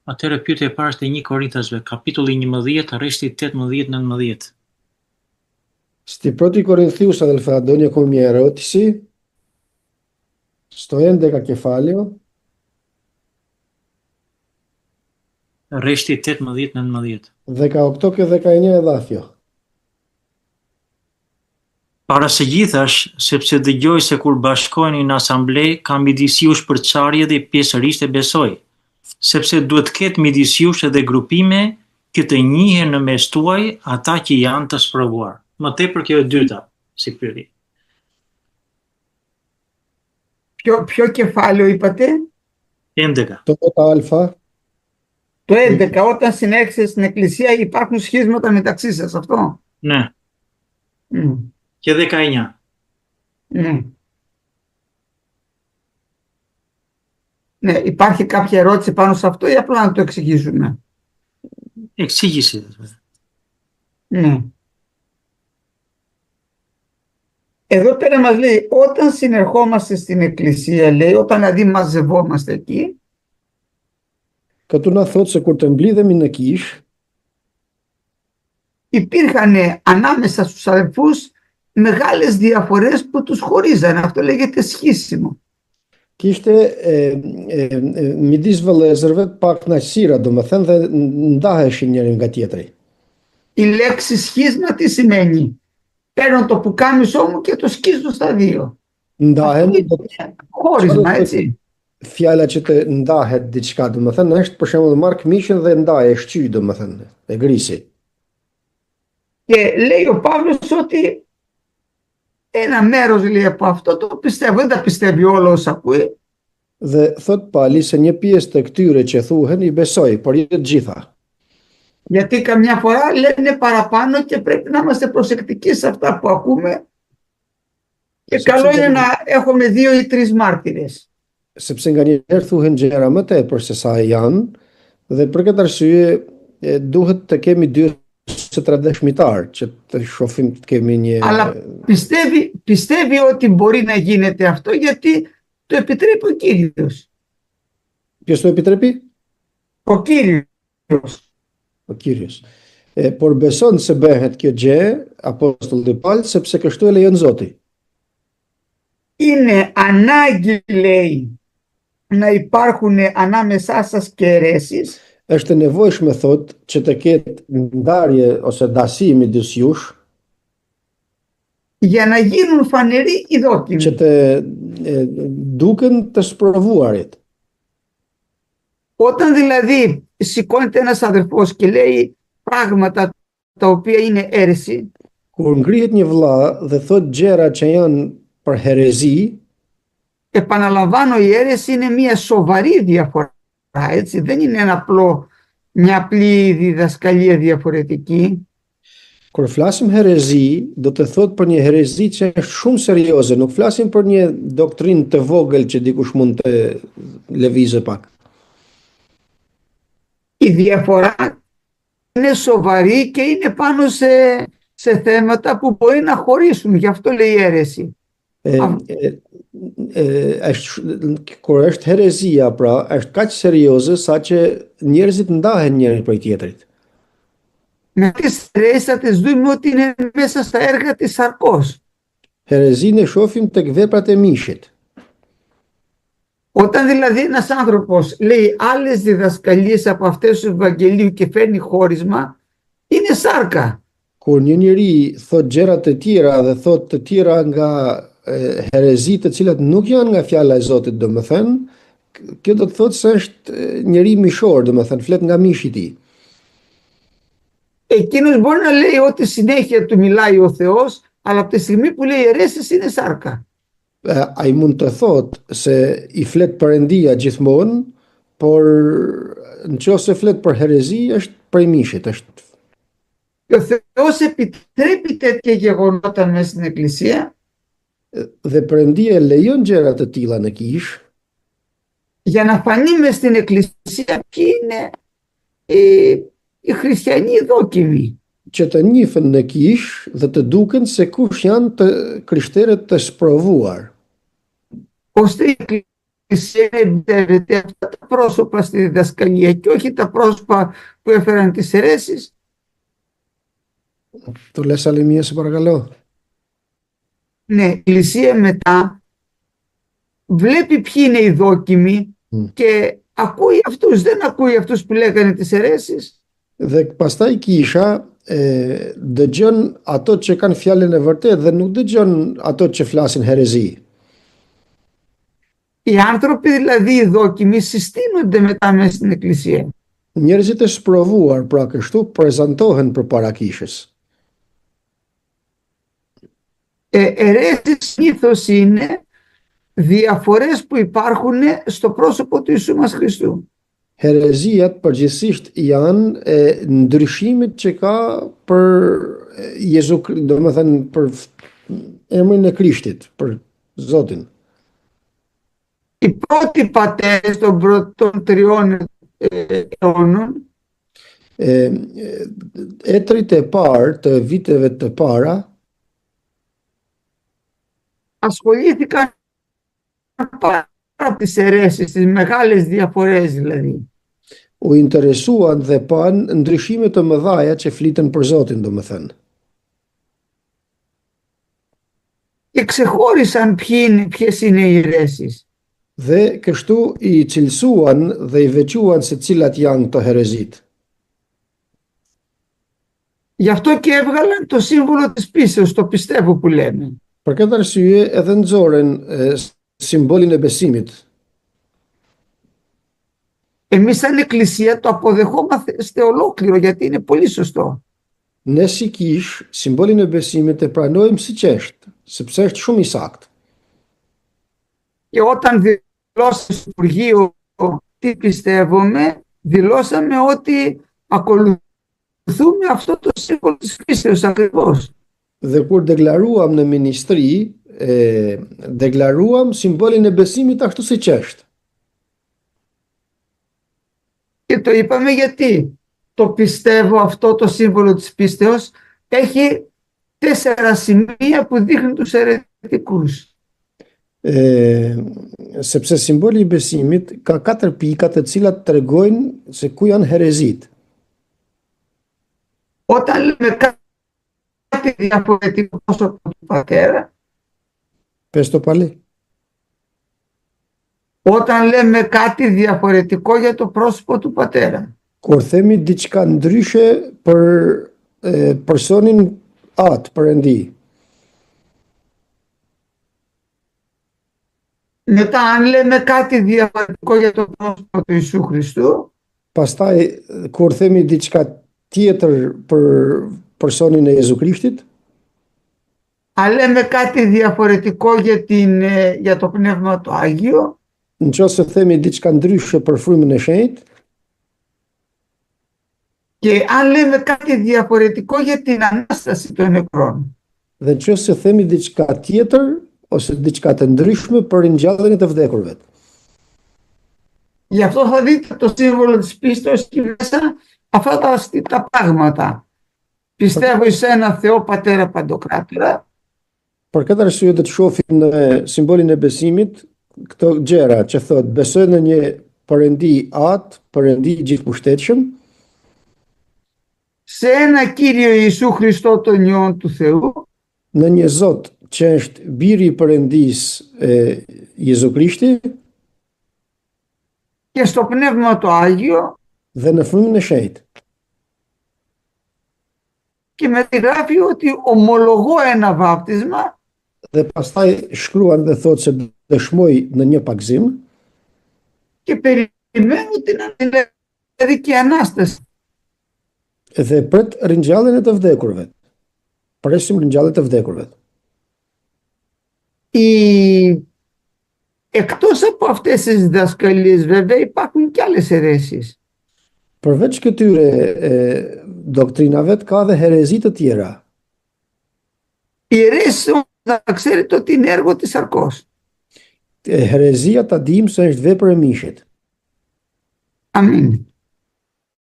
Atëherë pyetja e parë është e 1 Korinthasve, kapitulli 11, rreshti 18-19. Sti proti Κορινθίους αδελφέ Αντώνη έχω μια ερώτηση. Στο 11 κεφάλαιο Rreshti 18-19. 18 και 19 εδάφιο. Para së gjithash, sepse dëgjoj se kur bashkoheni në asamble, ka midis jush përçarje dhe pjesërisht e besoj, sepse duhet të ketë midis jush edhe grupime që të njihen në mes tuaj ata që janë të sprovuar. Më tepër kjo e dyta, si pyetje. Ποιο κεφάλαιο είπατε? 11. Το α, Το 11. Όταν συνέχισες στην εκκλησία υπάρχουν σχίσματα μεταξύ σας, αυτό. Ναι. Mm. Και 19. Ναι. Ναι, υπάρχει κάποια ερώτηση πάνω σε αυτό ή απλά να το εξηγήσουμε? Εξήγησε. Ναι. Εδώ πέρα μας λέει, όταν συνερχόμαστε στην εκκλησία, λέει, όταν δηλαδή μαζευόμαστε εκεί, këtu na thot se kur të mblidhemi në kish, υπήρχαν ανάμεσα στους αδελφούς μεγάλες διαφορές που τους χωρίζανε. Αυτό λέγεται σχίσιμο. kishte midis vëllezërve pak kënaqësira, domethënë dhe ndaheshin njëri nga tjetri. Η λέξη σχίσμα τι σημαίνει? Παίρνω το πουκάμισό μου και το σκίζω στα δύο. Ndahen, Χώρισμα, έτσι. fjala që të ndahet diçka, domethënë është për shembull marr këmishën dhe ndaje shqy, domethënë, e grisi. Και λέει ο Παύλος ότι ένα μέρος, λέει, από αυτό το πιστεύω, δεν τα πιστεύει όλο όσα ακούει. Dhe thot Pali se një pjesë të këtyre që thuhen i besoj, por jo të gjitha. Γιατί καμιά φορά λένε παραπάνω και πρέπει να είμαστε προσεκτικοί σε αυτά που ακούμε. Και καλό είναι να έχουμε 2 ή 3 μάρτυρες. Sepse nganjëherë thuhen gjëra më tepër se sa janë, dhe për këtë arsye duhet të kemi 2 ose 3 dëshmitar që të shohim të kemi një. Αλλά πιστεύει ότι μπορεί να γίνεται αυτό γιατί το επιτρέπει ο Κύριος. Ποιος το επιτρέπει? Ο Κύριος. O Kyrios. Por beson se bëhet kjo gjë, apostulli Paul, sepse kështu e lejon Zoti. Είναι ανάγκη, λέει, να υπάρχουν ανάμεσά σας και αιρέσεις. Është e nevojshme thot që të ketë ndarje ose dasi midis jush, για να γίνουν φανεροί οι δόκιμοι. që të duken të sprovuarit. Όταν δηλαδή σηκώνεται ένας αδερφός και λέει πράγματα τα οποία είναι αίρεση, Kur ngrihet një vëlla dhe thot gjëra që janë për herezi, επαναλαμβάνω, η αίρεση είναι μια σοβαρή διαφορά, έτσι, δεν είναι μια απλή διδασκαλία διαφορετική. kur flasim herezi, do të thot për një herezi që është shumë serioze, nuk flasim për një doktrinë të vogël që dikush mund të lëvizë pak. Η διαφορά είναι σοβαρή και είναι πάνω σε θέματα που μπορεί να χωρίσουν, γι' αυτό λέει αίρεση. Kur është herezia, pra, është kaq serioze sa që njerëzit ndahen njëri prej tjetrit. Με τις αιρέσεις θα τις δούμε ότι είναι μέσα στα έργα της σαρκός. Herezinë e shohim tek veprat e mishit. Όταν δηλαδή ένας άνθρωπος λέει άλλες διδασκαλίες από αυτές του Ευαγγελίου και φέρνει χώρισμα, είναι σάρκα. Kur një njeri thot gjëra të tjera dhe thot të tjera nga herezitë të cilat nuk janë nga fjala e Zotit, domethënë, kjo do të thotë se është njeri mishor, domethënë flet nga mishi i tij. Εκείνος μπορεί να λέει ότι συνέχεια του μιλάει ο Θεός, αλλά από τη στιγμή που λέει αιρέσεις είναι σάρκα. Ai mund të thot se i flet Perëndia gjithmonë, por nëse flet për herezi është prej mishit, është. Και ο Θεός επιτρέπει τέτοια γεγονότα μέσα στην Εκκλησία. Dhe Perëndia lejon gjëra të tilla në kish, για να φανεί μες στην Εκκλησία ποιοι είναι οι χριστιανοί δόκιμοι. që të njihen në kish dhe të duken se kush janë të krishterët të sprovuar. Ώστε η Εκκλησία εμπιστεύεται αυτά τα πρόσωπα στη διδασκαλία και όχι τα πρόσωπα που έφεραν τις αιρέσεις. Το λες άλλη μία, σε παρακαλώ. Ναι, η Εκκλησία μετά βλέπει ποιοι είναι οι δόκιμοι και ακούει αυτούς, δεν ακούει αυτούς που λέγανε τις αιρέσεις. Dhe pastaj kisha dëgjon ato që kanë fjalën e vërtetë dhe nuk dëgjon ato që flasin herezi. Οι άνθρωποι δηλαδή οι δόκιμοι συστήνονται μετά μέσα στην Εκκλησία. Njerëzit e sprovuar pra kështu prezantohen përpara kishës. Αιρέσεις συνήθως είναι διαφορές που υπάρχουν στο πρόσωπο του Ιησού μας Χριστού. Herezijat përgjithsisht janë ndryshimit që ka për domethënë për emrin e Krishtit, për Zotin. Οι πρώτοι πατέρες των πρώτων τριών αιώνων Etrit e parë të viteve të para ασχολήθηκαν πάρα από τις αιρέσεις, τις μεγάλες διαφορές δηλαδή. U interesuan dhe pan ndryshime të mëdhaja që fliten për Zotin, domethënë. Και ξεχώρισαν ποιες είναι οι αιρέσεις. Dhe kështu i cilësuan dhe i vequan se cilat janë të herezit. Γι' αυτό και έβγαλαν το σύμβολο της πίστεως, το πιστεύω που λέμε. Për këtë arsye edhe nxorën simbolin e besimit. Εμείς σαν Εκκλησία το αποδεχόμαστε ολόκληρο γιατί είναι πολύ σωστό. Ne si kish, simbolin e besimit e pranojmë siç është, sepse është shumë i saktë. Και όταν δηλώσαμε στο Υπουργείο τι πιστεύουμε, δηλώσαμε ότι ακολουθούμε αυτό το σύμβολο της πίστεως ακριβώς. Dhe kur deklaruam në ministri, deklaruam simbolin e besimit ashtu siç është. Και το είπαμε γιατί το πιστεύω αυτό το σύμβολο της πίστεως έχει 4 σημεία που δείχνουν τους αιρετικούς. Sepse simboli i besimit ka 4 pika të cilat tregojnë se ku janë herezit. Όταν λέμε κάτι διαφορετικό πρόσωπο του πατέρα, Πες το πάλι. όταν λέμε κάτι διαφορετικό για το πρόσωπο του πατέρα, Kur themi diçka ndryshe për personin atë, Perëndi. μετά αν λέμε κάτι διαφορετικό για το πρόσωπο του Ιησού Χριστού, Pastaj kur themi diçka tjetër për personin e Jezu Krishtit, αν λέμε κάτι διαφορετικό για το Πνεύμα το Άγιο, nëse themi diçka ndryshe për frymën e shenjtë, και αν λέμε κάτι διαφορετικό για την Ανάσταση των νεκρών. dhe nëse themi diçka tjetër ose diçka të ndryshme për ringjalljen e të vdekurve. Γι' αυτό θα δείτε το σύμβολο της πίστεως και μέσα αυτά τα πράγματα. Πιστεύω εις ένα Θεό Πατέρα Παντοκράτορα. Për këtë arsye do të shohim në simbolin e besimit këto gjëra që thotë besoj në një Perëndi atë, Perëndi gjithëmbështetshëm, Σε ένα Κύριο Ιησού Χριστό τον Υιόν του Θεού, në një Zot që është biri i Perëndisë Jezu Krishti και στο Πνεύμα το Άγιο, dhe në frymën e shenjtë. και με τη γράφει ότι ομολογώ ένα βάπτισμα Dhe pastaj shkruan dhe thotë se dëshmoj në një pagzim και περιμένω την αντιλαϊκή Ανάσταση. dhe pret ringjalljen e të vdekurve. Presim ringjalljen e të vdekurve. Εκτός από αυτές τις διδασκαλίες βέβαια υπάρχουν και άλλες αιρέσεις. Përveç këtyre doktrinave ka dhe herezi të tjera. Οι αιρέσεις θα ξέρετε ότι είναι έργο της σαρκός. Herezia ta dim se është vepër e mishit. Αμήν.